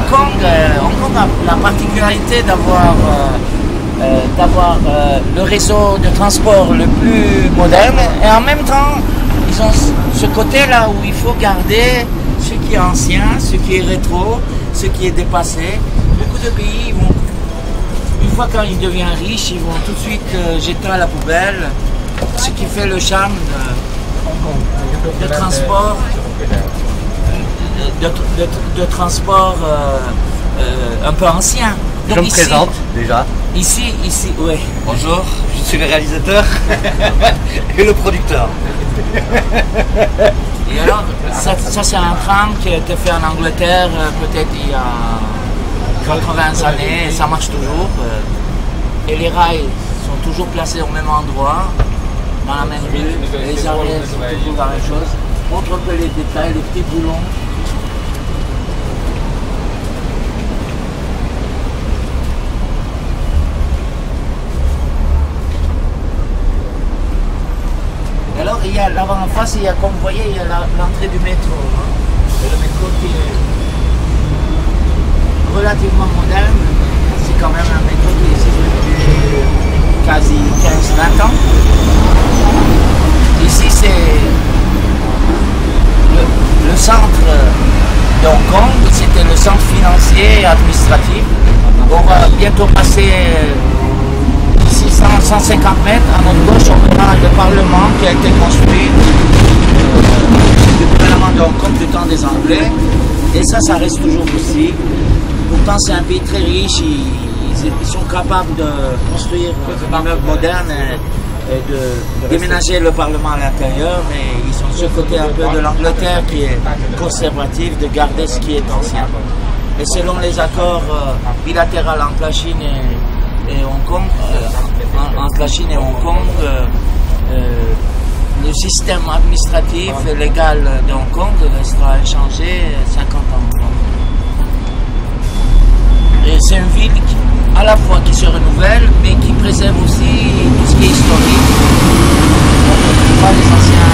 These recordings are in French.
Hong Kong a la particularité d'avoir le réseau de transport le plus moderne et en même temps ils ont ce côté là où il faut garder ce qui est ancien, ce qui est rétro, ce qui est dépassé. Beaucoup de pays vont, une fois qu'ils deviennent riches, ils vont tout de suite jeter à la poubelle, ce qui fait le charme de transport, de transport un peu ancien. Donc je me présente déjà. Ici, oui. Bonjour, je suis le réalisateur et le producteur. Et alors, ça c'est un tram qui a été fait en Angleterre peut-être il y a 80 années, et ça marche toujours. Et les rails sont toujours placés au même endroit, dans la même rue. Les arrêts sont toujours la même chose. Montre un peu les détails, les petits boulons. Alors, il y a là-bas en face, comme vous voyez, il y a l'entrée du métro. Hein. Et le métro qui est relativement moderne. C'est quand même un métro qui existe depuis quasi 15-20 ans. Ici, c'est le centre de Hong Kong. C'était le centre financier et administratif. On va bientôt passer... Ici, 150 mètres, à notre gauche, on verra le Parlement qui a été construit du gouvernement de Hong Kong du temps des Anglais. Et ça reste toujours possible. Pourtant, c'est un pays très riche. Ils sont capables de construire un immeuble moderne et de déménager le Parlement à l'intérieur. Mais ils sont ce côté un peu de l'Angleterre qui est conservatif, de garder ce qui est ancien. Et selon les accords bilatéraux entre la Chine et Hong Kong, entre la Chine et Hong Kong, le système administratif et légal de Hong Kong restera inchangé 50 ans. Et c'est une ville à la fois qui se renouvelle, mais qui préserve aussi tout ce qui est historique. Pas les anciens.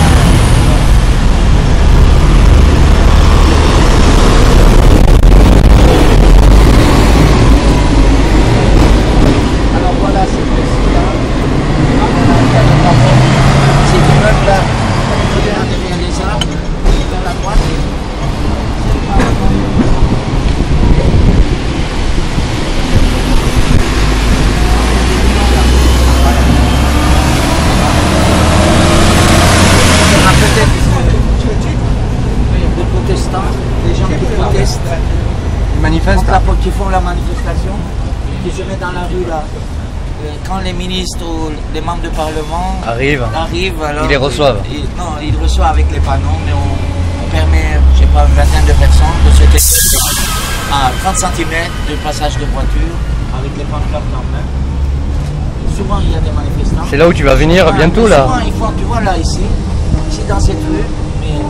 Qui font la manifestation, qui se mettent dans la rue là. Quand les ministres ou les membres du Parlement arrivent alors, ils les reçoivent. Non, ils reçoivent avec les panneaux, mais on permet, je sais pas, une vingtaine de personnes de se déplacer à 30 cm de passage de voiture avec les pancartes en main. Souvent il y a des manifestants. C'est là où tu vas venir bientôt là. Souvent, il faut, tu vois là ici dans cette rue, mais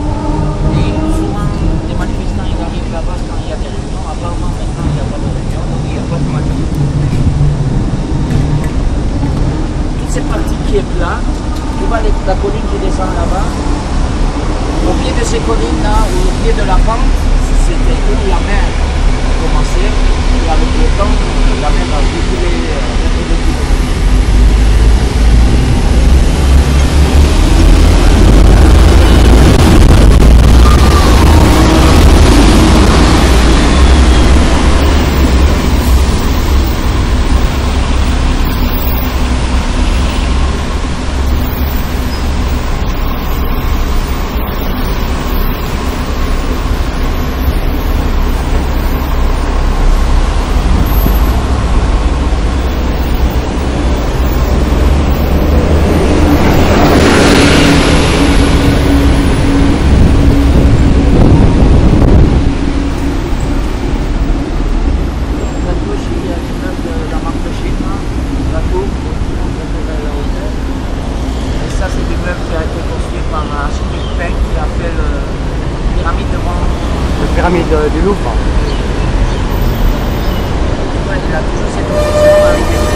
souvent les manifestants ils arrivent là-bas quand il y a des réunions. Apparemment maintenant il n'y a pas de réunion, donc il n'y a pas de manifestation. Toute cette partie qui est plat, tu vois la colline qui descend là-bas. Au pied de ces collines là, au pied de la pente, c'était où la mer a commencé, et avec le temps, la mer a reculé de kilomètres. pyramide du Louvre. Ouais, il a toujours cette position avec des